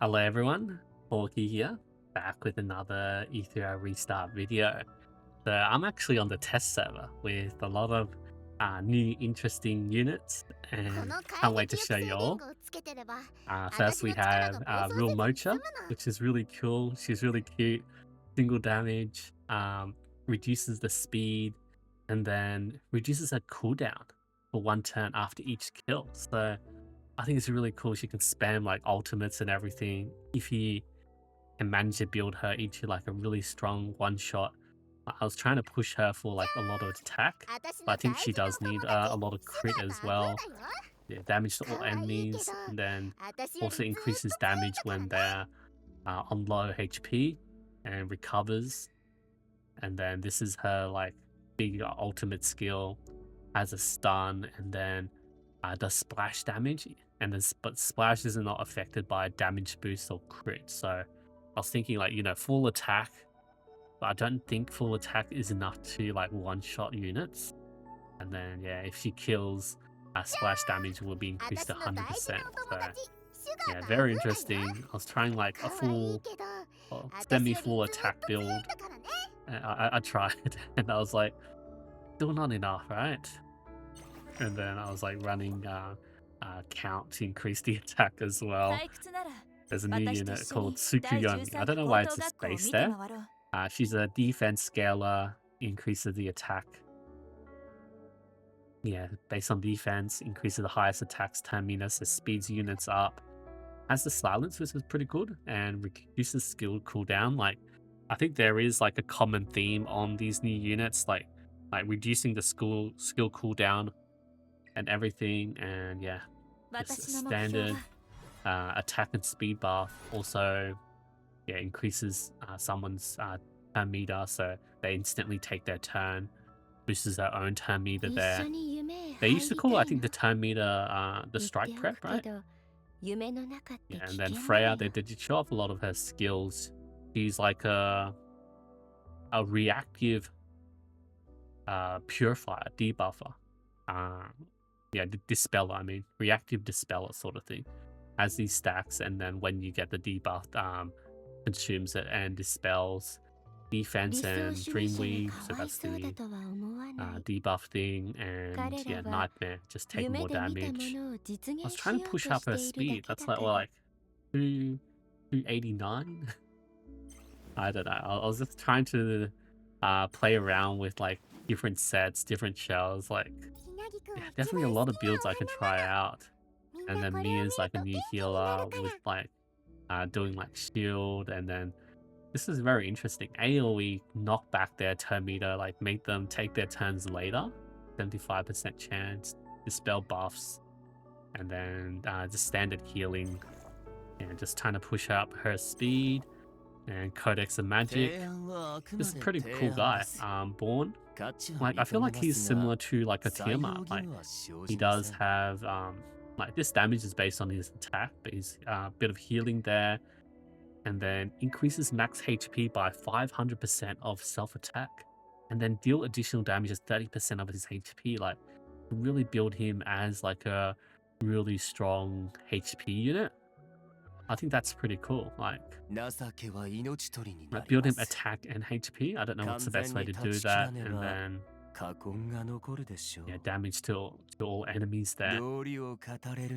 Hello everyone, Porky here, back with another Ethereal restart video. So I'm actually on the test server with a lot of new interesting units and can't wait to show you all. First we have Real Mocha, which is really cool. She's really cute, single damage, reduces the speed, and then reduces her cooldown for 1 turn after each kill. So I think it's really cool. She can spam like ultimates and everything. If you can manage to build her into like a really strong one-shot. I was trying to push her for like a lot of attack, but I think she does need a lot of crit as well. Yeah, damage to all enemies, and then also increases damage when they're on low HP and recovers. And then this is her like big ultimate skill, has a stun, and then does splash damage, and but splash is not affected by damage boost or crit. So I was thinking like, you know, full attack, but I don't think full attack is enough to like one-shot units. And then yeah, if she kills, splash damage will be increased to 100%. So yeah, very interesting. I was trying like a full semi-full attack build. I tried and I was like, still not enough, right? And then I was like running count to increase the attack as well. There's a new unit called Tsukuyomi. I don't know why it's a space there. She's a defense scaler, increases the attack. Yeah, based on defense, increases the highest attacks turn meter, so speeds units up. Has the silence, which is pretty good, and reduces skill cooldown. Like, I think there is like a common theme on these new units, like reducing the skill cooldown and everything. And yeah, just standard attack and speed buff. Also, yeah, increases someone's turn meter, so they instantly take their turn. Boosts their own turn meter there. They used to call, I think, the turn meter the strike prep, right? Yeah, and then Freya, they did show off a lot of her skills. She's like a reactive purifier, debuffer. Yeah, dispeller, I mean, reactive dispeller sort of thing. Has these stacks, and then when you get the debuff, consumes it and dispels defense and dreamweave, so that's the debuff thing. And yeah, nightmare, just taking more damage. I was trying to push up her speed. That's like, well, like 289. I don't know. I was just trying to play around with like different sets, different shells. Like, yeah, definitely a lot of builds I can try out. And then Mia's like a new healer with like doing like shield, and then this is very interesting. AoE knock back their turn meter, like make them take their turns later. 75% chance, dispel buffs, and then just standard healing, and just trying to push up her speed. And Codex of Magic. This is a pretty cool guy. Born. Like, I feel like he's similar to like a Tiamat. Like, he does have like this damage is based on his attack, but he's a bit of healing there. And then increases max HP by 500% of self-attack. And then deal additional damage as 30% of his HP. Like, really build him as like a really strong HP unit. I think that's pretty cool. Like build him attack and HP. I don't know what's the best way to do that. And then yeah, damage to all enemies there.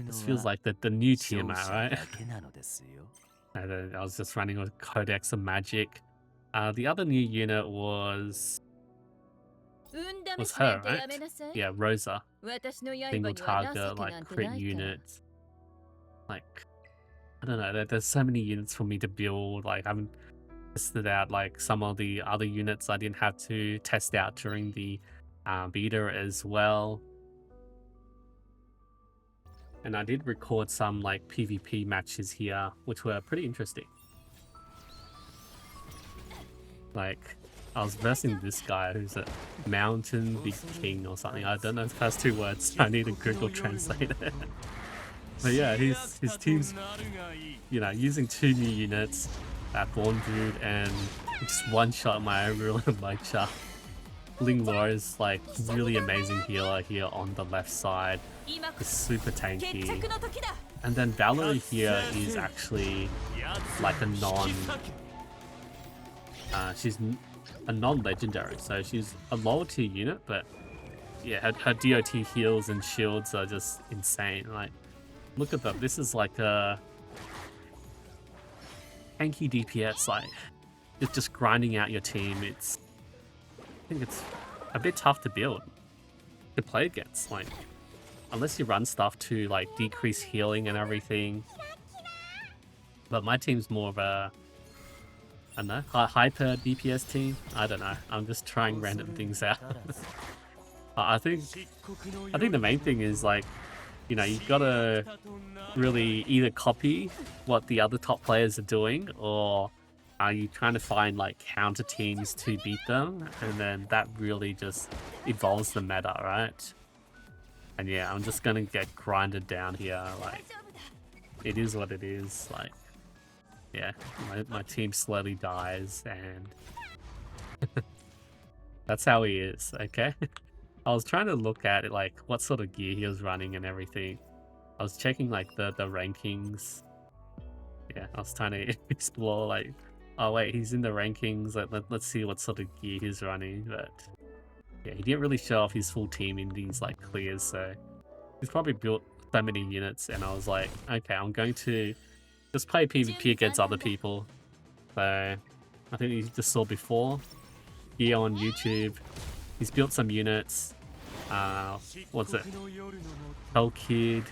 This feels like the new Tiamat, right? And then I was just running with Codex of Magic. The other new unit was her, right? Yeah, Rosa. Single target, like crit unit. Like, I don't know, there's so many units for me to build. Like, I haven't tested out like some of the other units I didn't have to test out during the beta as well. And I did record some like PvP matches here, which were pretty interesting. Like, I was versing this guy who's a mountain big king or something. I don't know the first 2 words. I need a Google Translator. But yeah, his team's, you know, using 2 new units, that Born Dude, and just one-shot my Real Mocha. Ling Lo is like really amazing healer here on the left side. 今こ It's そ super 決 tanky. 着の時だ And then Valerie here is actually like a she's a non-legendary, so she's a lower tier unit, but yeah, her DOT heals and shields are just insane. Like, look at that. This is like a tanky DPS, like just grinding out your team. I think it's a bit tough to build, to play against. Like, unless you run stuff to like decrease healing and everything. But my team's more of a, I don't know, hyper DPS team. I don't know. I'm just trying random things out. I think the main thing is like, you know, you've got to really either copy what the other top players are doing, or are you trying to find like counter teams to beat them, and then that really just evolves the meta, right? And yeah, I'm just gonna get grinded down here. Like, it is what it is. Like, yeah, my team slowly dies, and that's how he is. Okay. I was trying to look at it, like what sort of gear he was running and everything. I was checking like the rankings. Yeah, I was trying to explore like, oh wait, he's in the rankings. Let's see what sort of gear he's running. But yeah, he didn't really show off his full team in these like clears, so he's probably built so many units. And I was like, okay, I'm going to just play PvP against other people. So I think you just saw before here on YouTube. He's built some units. What's it? Hell Kid,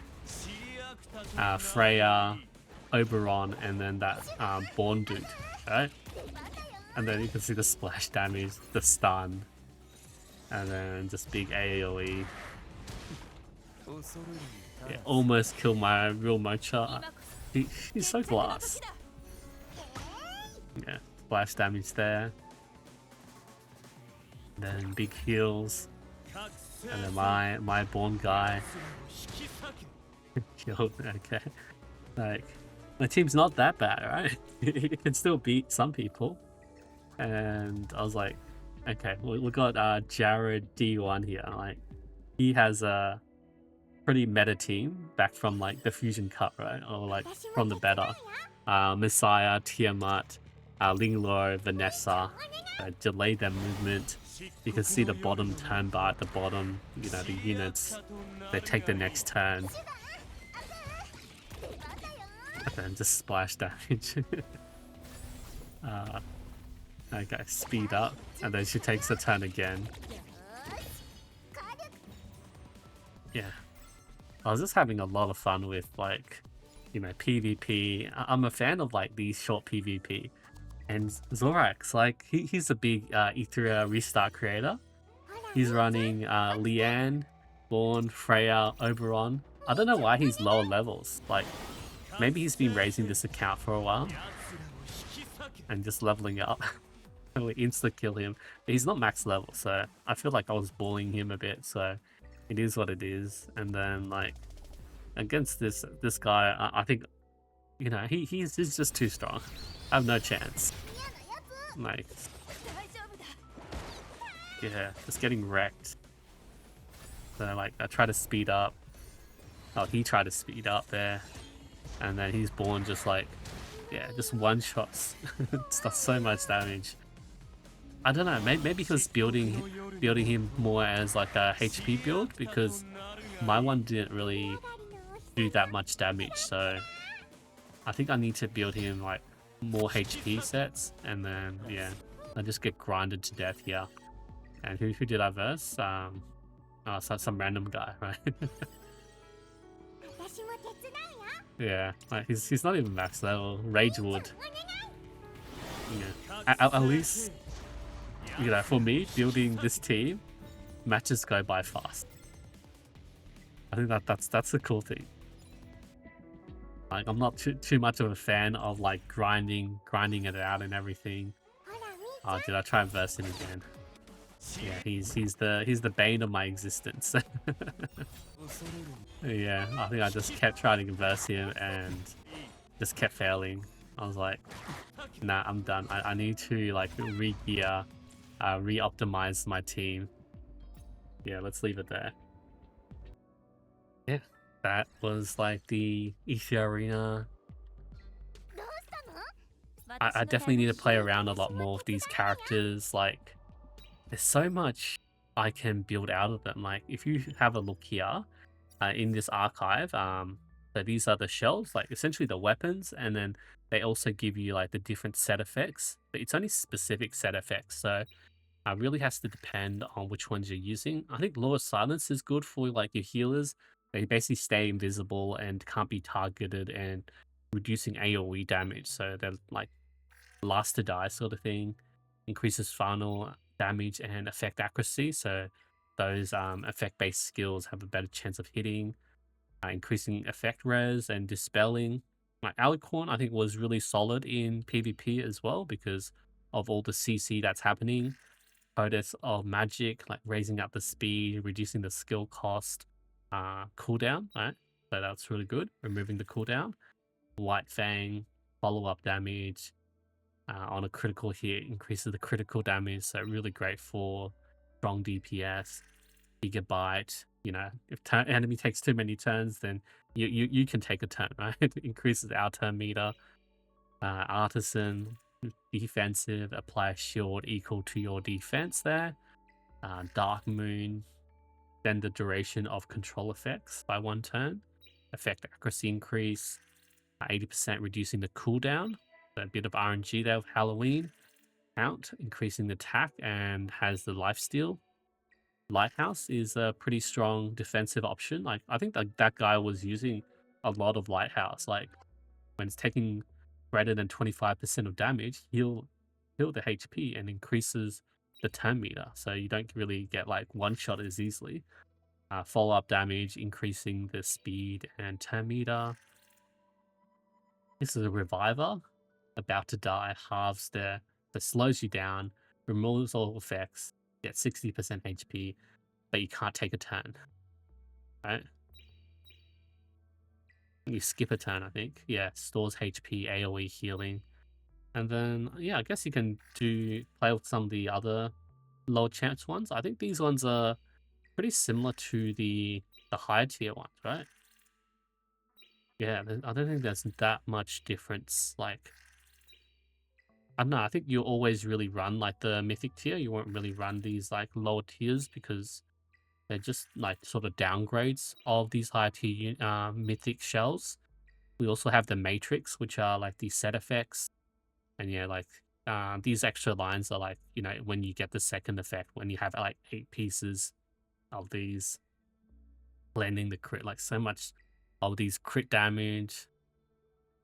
Freya, Oberon, and then that Born dude, right? And then you can see the splash damage, the stun, and then just big AoE. Yeah, almost killed my real Mocha. He's so glass. Yeah, splash damage there. Then big heals, and then my Born guy killed. Okay, like my team's not that bad, right? It can still beat some people. And I was like, okay, we got Jared D1 here. Like, he has a pretty meta team back from like the Fusion Cup, right? Or like from the beta. Messiah, Tiamat, Ling Lo, Vanessa, delay their movement. You can see the bottom turn bar at the bottom, you know, the units, they take the next turn. And then just splash damage. Okay, speed up, and then she takes a turn again. Yeah. I was just having a lot of fun with, like, you know, PvP. I'm a fan of, like, these short PvP. And Zorax, like, he's a big Etheria restart creator. He's running Leanne, Born, Freya, Oberon. I don't know why he's lower levels. Like, maybe he's been raising this account for a while and just leveling up. And we insta-kill him. But he's not max level, so I feel like I was bullying him a bit, so it is what it is. And then, like, against this guy, I think, you know, he's just too strong. I have no chance. Like, yeah, just getting wrecked. So, like, I try to speed up. Oh, he tried to speed up there. And then he's Born just like, yeah, just one-shots. It does so much damage. I don't know, maybe he was building him more as like a HP build, because my one didn't really do that much damage, so I think I need to build him like more HP sets, and then yeah, I just get grinded to death here. And who did I verse? Oh, so some random guy, right? Yeah, like he's not even max level. Ragewood. Yeah, at least, you know, for me, building this team, matches go by fast. I think that's the cool thing. Like, I'm not too much of a fan of like grinding it out and everything. Oh, did I try and verse him again? Yeah, he's the bane of my existence. Yeah, I think I just kept trying to converse him and just kept failing. I was like, nah, I'm done. I need to like re-gear re-optimize my team. Yeah, let's leave it there. Yeah, that was like the Etheria. I definitely need to play around a lot more with these characters. Like, there's so much I can build out of them. Like, if you have a look here in this archive, so these are the shells, like essentially the weapons, and then they also give you like the different set effects, but it's only specific set effects. So really has to depend on which ones you're using. I think Law of Silence is good for like your healers. They basically stay invisible and can't be targeted and reducing AoE damage. So they're like last to die sort of thing. Increases final damage and effect accuracy. So those effect based skills have a better chance of hitting. Increasing effect res and dispelling. Like Alicorn, I think was really solid in PvP as well because of all the CC that's happening. Codex of magic, like raising up the speed, reducing the skill cost, cooldown, right? So that's really good. Removing the cooldown. White Fang, follow-up damage on a critical hit, increases the critical damage. So really great for strong DPS. Gigabyte, you know, if enemy takes too many turns, then you can take a turn, right? It increases our turn meter. Artisan, defensive, apply a shield equal to your defense there. Dark Moon, then the duration of control effects by 1 turn. Effect accuracy increase, 80% reducing the cooldown. So a bit of RNG there with Halloween. Count, increasing the attack and has the lifesteal. Lighthouse is a pretty strong defensive option. Like I think that guy was using a lot of Lighthouse. Like when it's taking greater than 25% of damage, heal the HP and increases the turn meter. So you don't really get like one shot as easily. Follow-up damage, increasing the speed and turn meter. This is a reviver. About to die, halves that slows you down, removes all effects, get 60% HP, but you can't take a turn. Right? You skip a turn, I think. Yeah, stores HP, AoE healing. And then, yeah, I guess you can play with some of the other low chance ones. I think these ones are pretty similar to the higher tier ones, right? Yeah, I don't think there's that much difference. Like, I don't know, I think you always really run like the mythic tier. You won't really run these like lower tiers because they're just like sort of downgrades of these higher tier mythic shells. We also have the matrix, which are like the set effects. And yeah, like these extra lines are like, you know, when you get the second effect, when you have like 8 pieces of these blending the crit, like so much of these crit damage,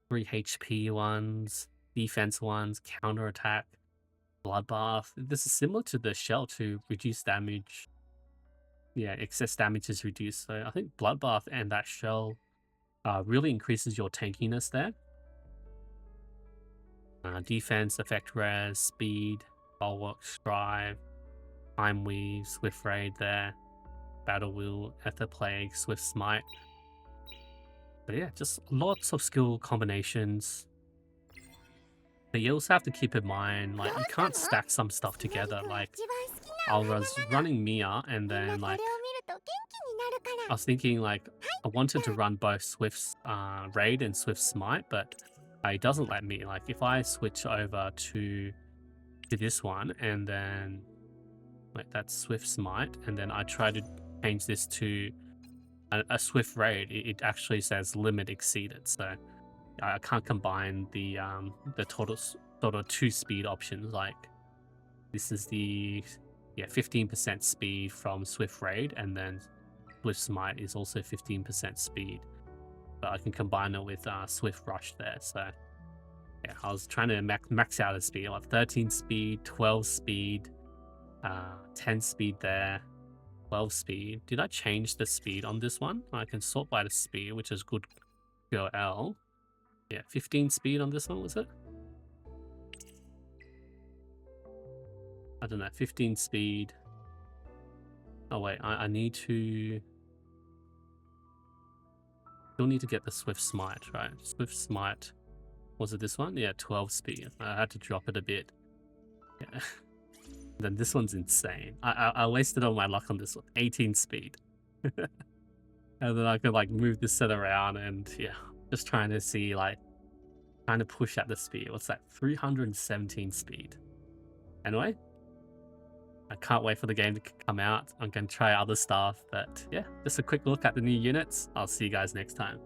3 HP ones, defense ones, counter attack, bloodbath. This is similar to the shell to reduce damage. Yeah, excess damage is reduced. So I think bloodbath and that shell really increases your tankiness there. Defense, effect res, speed, bulwark, strive, time weave, swift raid there, battle wheel, ether plague, swift smite. But yeah, just lots of skill combinations. But you also have to keep in mind, like, you can't stack some stuff together. Like, I was running Mia, and then, like, I was thinking, like, I wanted to run both Swift's Raid and Swift Smite, but it doesn't let me. Like, if I switch over to this one, and then, like, that's Swift Smite, and then I try to change this to a Swift Raid, it actually says limit exceeded. So I can't combine the total sort of 2 speed options. Like, this is the 15% speed from Swift Raid, and then Swift Smite is also 15% speed. But I can combine it with Swift Rush there. So yeah, I was trying to max out the speed, like 13 speed, 12 speed, 10 speed there, 12 speed. Did I change the speed on this one? I can sort by the speed, which is good. Go L. Yeah, 15 speed on this one, was it? I don't know, 15 speed. Oh wait, I need to... Still need to get the Swift Smite, right? Swift Smite. Was it this one? Yeah, 12 speed. I had to drop it a bit. Yeah. Then this one's insane. I wasted all my luck on this one. 18 speed. And then I could like move this set around and yeah, just trying to see like trying to push at the speed. What's that? 317 speed. Anyway, I can't wait for the game to come out. I'm going to try other stuff, but yeah, just a quick look at the new units. I'll see you guys next time.